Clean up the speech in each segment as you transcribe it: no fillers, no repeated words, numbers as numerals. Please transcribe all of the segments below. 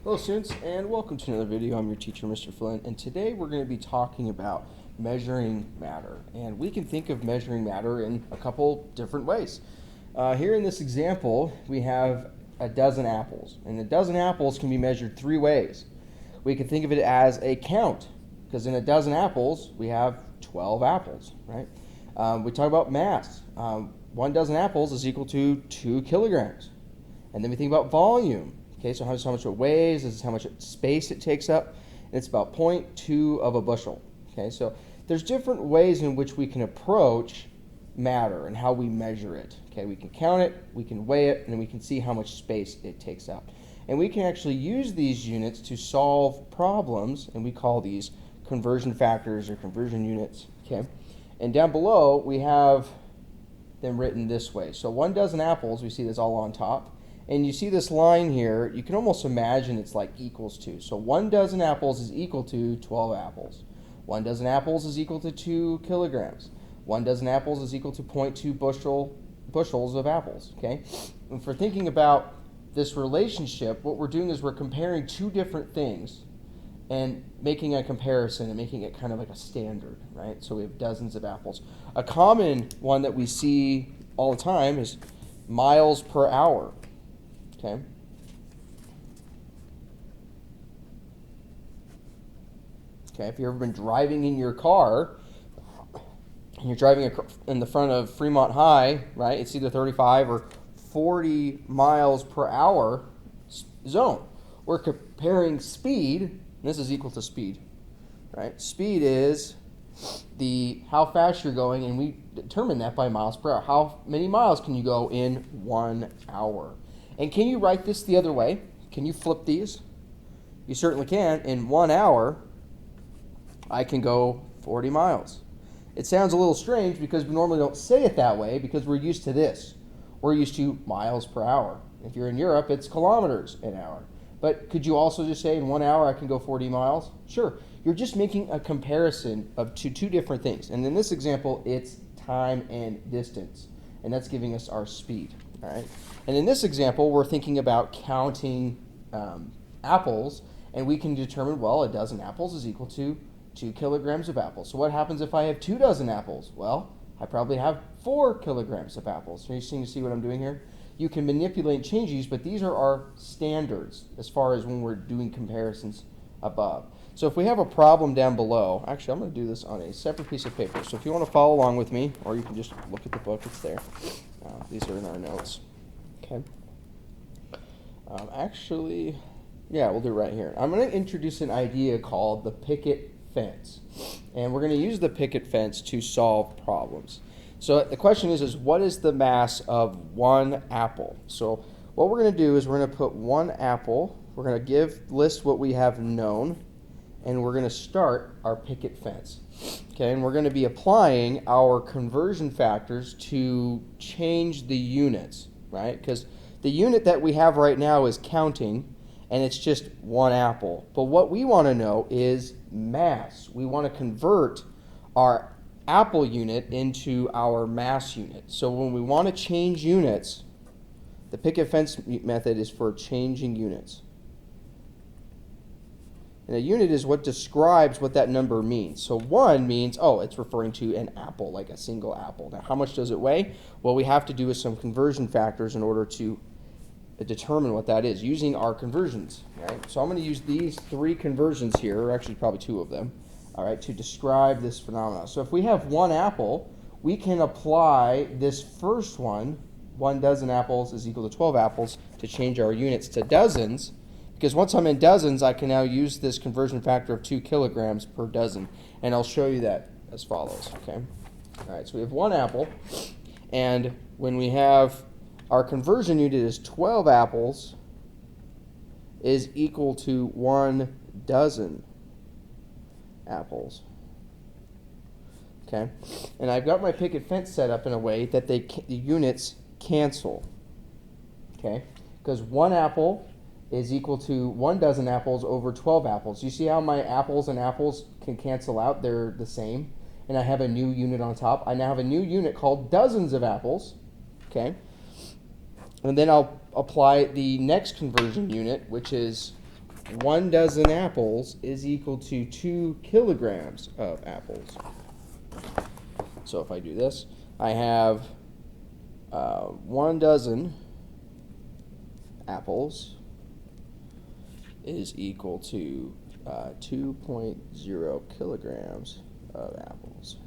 Hello students, and welcome to another video. I'm your teacher, Mr. Flynn, and today we're going to be talking about measuring matter. And we can think of measuring matter in a couple different ways. Here in this example, we have a dozen apples, and a dozen apples can be measured three ways. We can think of it as a count, because in a dozen apples, we have 12 apples, right? We talk about mass. 1 dozen apples is equal to 2 kilograms. And then we think about volume. Okay, so how much it weighs, this is how much space it takes up, and it's about 0.2 of a bushel. Okay, so there's different ways in which we can approach matter and how we measure it. Okay, we can count it, we can weigh it, and then we can see how much space it takes up. And we can actually use these units to solve problems, and we call these conversion factors or conversion units. Okay, and down below we have them written this way. So 1 dozen apples, we see this all on top. And you see this line here, you can almost imagine it's like equals to. So 1 dozen apples is equal to 12 apples. 1 dozen apples is equal to 2 kilograms. 1 dozen apples is equal to 0.2 bushels of apples. Okay? And for thinking about this relationship, what we're doing is we're comparing two different things and making a comparison and making it kind of like a standard, right? So we have dozens of apples. A common one that we see all the time is miles per hour. Okay. Okay, if you've ever been driving in your car, and you're driving in the front of Fremont High, right? It's either 35 or 40 miles per hour zone. We're comparing speed, and this is equal to speed, right? Speed is how fast you're going, and we determine that by miles per hour. How many miles can you go in 1 hour? And can you write this the other way? Can you flip these? You certainly can. In 1 hour, I can go 40 miles. It sounds a little strange because we normally don't say it that way because we're used to this. We're used to miles per hour. If you're in Europe, it's kilometers an hour. But could you also just say in 1 hour I can go 40 miles? Sure. You're just making a comparison of two different things. And in this example, it's time and distance. And that's giving us our speed. All right. And in this example, we're thinking about counting apples, and we can determine, well, a dozen apples is equal to 2 kilograms of apples. So what happens if I have 2 dozen apples? Well, I probably have 4 kilograms of apples. Are you seeing what I'm doing here? You can manipulate and change these, but these are our standards as far as when we're doing comparisons above. So if we have a problem down below, actually I'm going to do this on a separate piece of paper. So if you want to follow along with me, or you can just look at the book, it's there. These are in our notes. Okay. Actually, yeah, we'll do it right here. I'm going to introduce an idea called the picket fence. And we're going to use the picket fence to solve problems. So the question is what is the mass of 1 apple? So what we're going to do is we're going to put 1 apple, we're going to list what we have known, and we're going to start our picket fence. Okay, and we're going to be applying our conversion factors to change the units, right? Because the unit that we have right now is counting, and it's just 1 apple. But what we want to know is mass. We want to convert our apple unit into our mass unit. So when we want to change units, the picket fence method is for changing units. And a unit is what describes what that number means. So 1 means, it's referring to an apple, like a single apple. Now, how much does it weigh? Well, we have to do some conversion factors in order to determine what that is using our conversions. Right? So I'm going to use these 3 conversions here, or actually probably 2 of them, all right, to describe this phenomenon. So if we have 1 apple, we can apply this first one, 1 dozen apples is equal to 12 apples, to change our units to dozens. Because once I'm in dozens, I can now use this conversion factor of 2 kilograms per dozen. And I'll show you that as follows. Okay. All right, so we have 1 apple. And when we have our conversion unit is 12 apples is equal to 1 dozen apples. Okay. And I've got my picket fence set up in a way that the units cancel. Okay. Because 1 apple is equal to 1 dozen apples over 12 apples. You see how my apples and apples can cancel out? They're the same. And I have a new unit on top. I now have a new unit called dozens of apples. Okay. And then I'll apply the next conversion unit, which is 1 dozen apples is equal to 2 kilograms of apples. So if I do this, I have 1 dozen apples is equal to 2.0 kilograms of apples.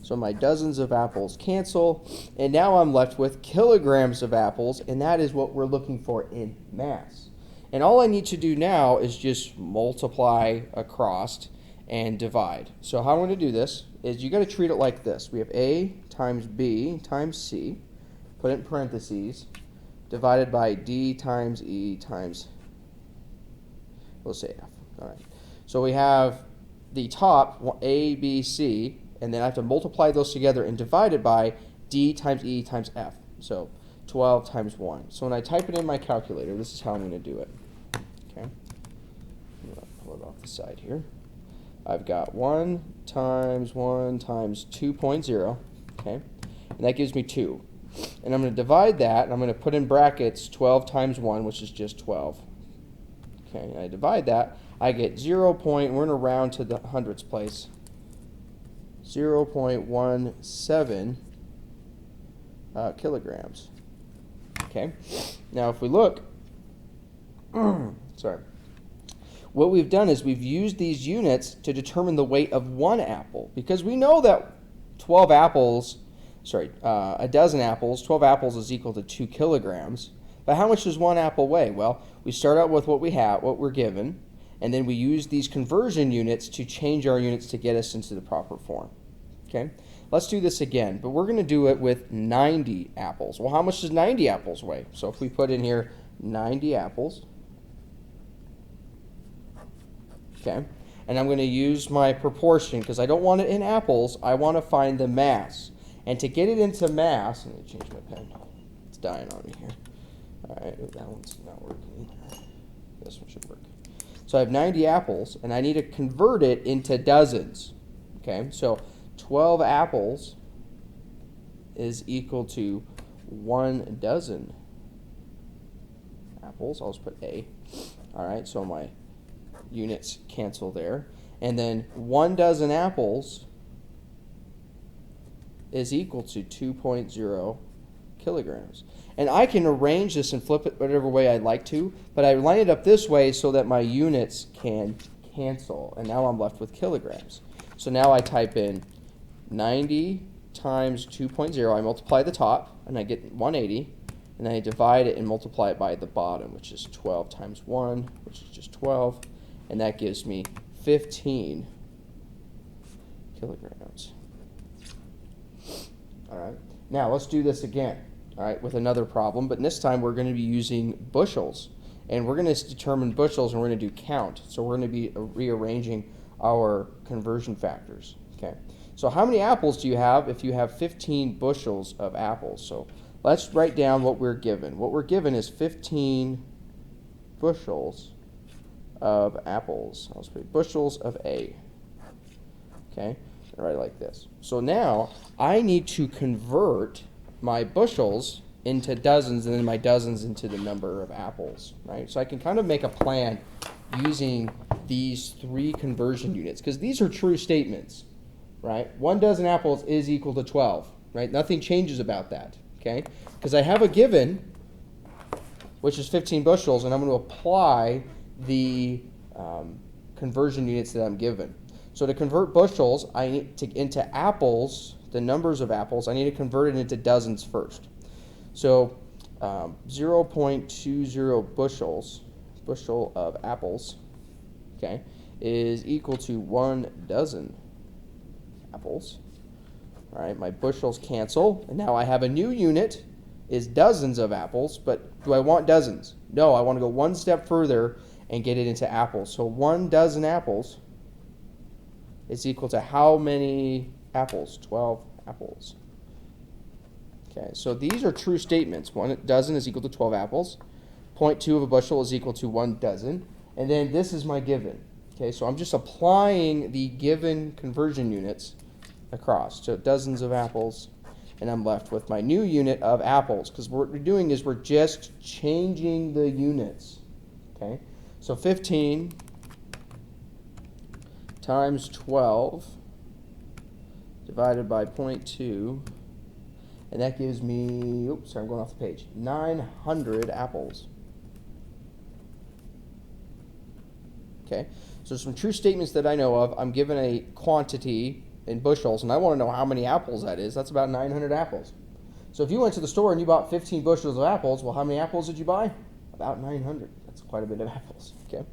So my dozens of apples cancel, and now I'm left with kilograms of apples, and that is what we're looking for in mass. And all I need to do now is just multiply across and divide. So how I'm going to do this is you got to treat it like this. We have A times B times C, put it in parentheses, divided by D times E times, we'll say F. All right. So we have the top, A, B, C, and then I have to multiply those together and divide it by D times E times F. So 12 times 1. So when I type it in my calculator, this is how I'm going to do it. Okay. I'm going to pull it off the side here. I've got 1 times 2.0, okay? And that gives me 2. And I'm going to divide that, and I'm going to put in brackets 12 times 1, which is just 12. Okay, and I divide that, I get 0. We're going to round to the hundredths place. 0.17 kilograms. Okay, now if we look, sorry, what we've done is we've used these units to determine the weight of 1 apple, because we know that 12 apples, a dozen apples, 12 apples is equal to 2 kilograms. But how much does 1 apple weigh? Well, we start out with what we have, what we're given, and then we use these conversion units to change our units to get us into the proper form. Okay, let's do this again, but we're going to do it with 90 apples. Well, how much does 90 apples weigh? So if we put in here 90 apples, okay, and I'm going to use my proportion because I don't want it in apples, I want to find the mass. And to get it into mass, let me change my pen, it's dying on me here. Alright, that one's not working. This one should work. So I have 90 apples, and I need to convert it into dozens. Okay, so 12 apples is equal to 1 dozen apples. I'll just put A. Alright, so my units cancel there. And then 1 dozen apples is equal to 2.0 kilograms. And I can arrange this and flip it whatever way I'd like to, but I line it up this way so that my units can cancel, and now I'm left with kilograms. So now I type in 90 times 2.0, I multiply the top, and I get 180, and then I divide it and multiply it by the bottom, which is 12 times 1, which is just 12, and that gives me 15 kilograms. All right, now let's do this again. All right, with another problem, but this time we're going to be using bushels, and we're going to determine bushels, and we're going to do count. So we're going to be rearranging our conversion factors. Okay, so how many apples do you have if you have 15 bushels of apples? So let's write down what we're given. What we're given is 15 bushels of apples. I'll just put bushels of A. Okay, I'll write it like this. So now I need to convert my bushels into dozens, and then my dozens into the number of apples, right? So I can kind of make a plan using these 3 conversion units, because these are true statements, right? 1 dozen apples is equal to 12, right? Nothing changes about that, okay? Because I have a given, which is 15 bushels, and I'm going to apply the conversion units that I'm given. So to convert bushels, I need to into apples, the numbers of apples, I need to convert it into dozens first. So 0.20 bushel of apples, okay, is equal to 1 dozen apples. All right, my bushels cancel, and now I have a new unit, is dozens of apples, but do I want dozens? No, I want to go one step further and get it into apples. So 1 dozen apples is equal to how many apples? 12 apples. Okay, so these are true statements. 1 dozen is equal to 12 apples. 0.2 of a bushel is equal to 1 dozen. And then this is my given. Okay, so I'm just applying the given conversion units across. So dozens of apples, and I'm left with my new unit of apples, because what we're doing is we're just changing the units. Okay, So 15 times 12 divided by 0.2, and that gives me, oops, sorry, I'm going off the page, 900 apples. Okay, so some true statements that I know of. I'm given a quantity in bushels, and I want to know how many apples that is. That's about 900 apples. So if you went to the store and you bought 15 bushels of apples, well, how many apples did you buy? About 900. That's quite a bit of apples. Okay.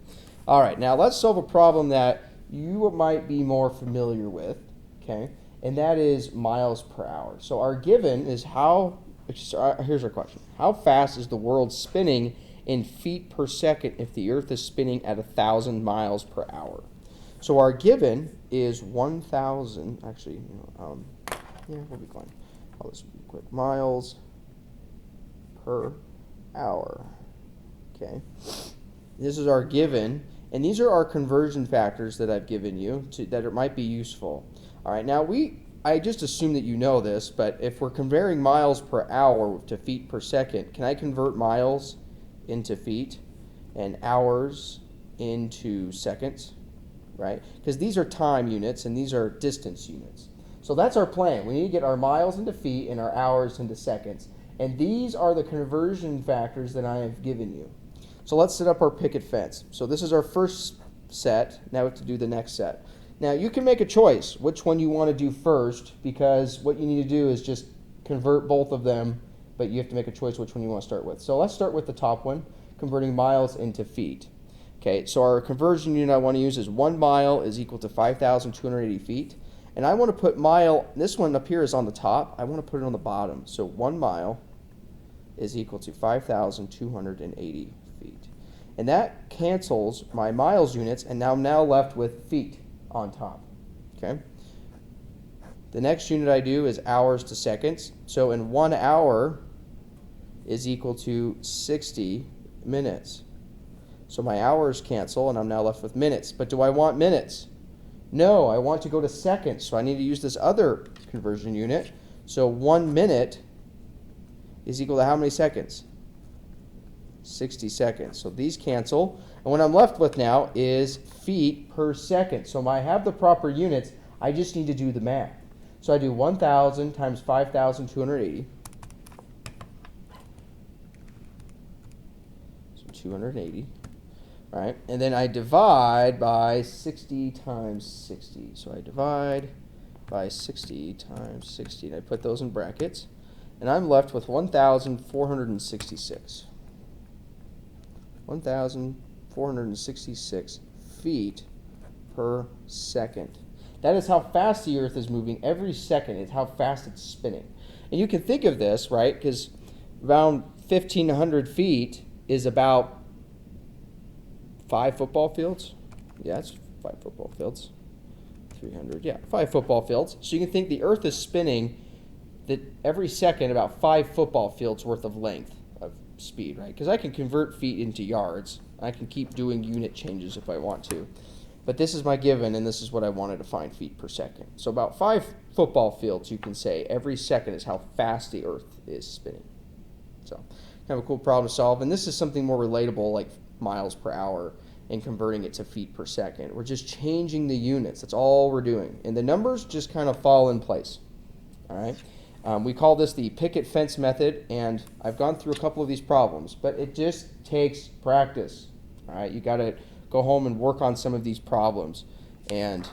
All right, now let's solve a problem that you might be more familiar with, okay, and that is miles per hour. So our given is here's our question. How fast is the world spinning in feet per second if the Earth is spinning at 1,000 miles per hour? So our given is 1,000, actually, we'll be fine. I'll just be quick. Miles per hour, okay? This is our given. And these are our conversion factors that I've given you that it might be useful. All right, now I just assume that you know this, but if we're comparing miles per hour to feet per second, can I convert miles into feet and hours into seconds, right? Because these are time units and these are distance units. So that's our plan. We need to get our miles into feet and our hours into seconds. And these are the conversion factors that I have given you. So let's set up our picket fence. So this is our first set. Now we have to do the next set. Now you can make a choice which one you want to do first, because what you need to do is just convert both of them, but you have to make a choice which one you want to start with. So let's start with the top one, converting miles into feet. Okay, so our conversion unit I want to use is 1 mile is equal to 5,280 feet. And I want to put this one up here is on the top. I want to put it on the bottom. So 1 mile is equal to 5,280 feet. And that cancels my miles units, and now I'm now left with feet on top. Okay. The next unit I do is hours to seconds. So in 1 hour is equal to 60 minutes. So my hours cancel, and I'm now left with minutes. But do I want minutes? No, I want to go to seconds. So I need to use this other conversion unit. So 1 minute is equal to how many seconds? 60 seconds. So these cancel. And what I'm left with now is feet per second. So I have the proper units. I just need to do the math. So I do 1,000 times 5,280. So 280. Right? And then I divide by 60 times 60. So I divide by 60 times 60. And I put those in brackets. And I'm left with 1,466. 1,466 feet per second. That is how fast the Earth is moving every second. It's how fast it's spinning. And you can think of this, right, because around 1,500 feet is about 5 football fields. Yeah, it's 5 football fields. 300, yeah, 5 football fields. So you can think the Earth is spinning that every second about 5 football fields worth of length of speed, right? Because I can convert feet into yards. I can keep doing unit changes if I want to. But this is my given, and this is what I wanted to find feet per second. So about 5 football fields, you can say, every second is how fast the Earth is spinning. So kind of a cool problem to solve. And this is something more relatable, like miles per hour, and converting it to feet per second. We're just changing the units. That's all we're doing. And the numbers just kind of fall in place. All right? We call this the picket fence method, and I've gone through a couple of these problems, but it just takes practice. All right? You got to go home and work on some of these problems and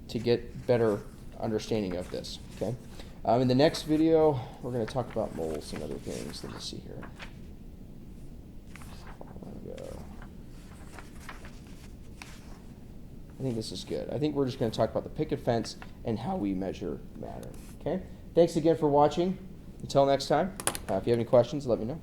to get better understanding of this. Okay. In the next video, we're going to talk about moles and other things. Let me see here. I think this is good. I think we're just going to talk about the picket fence and how we measure matter. Okay. Thanks again for watching. Until next time, if you have any questions, let me know.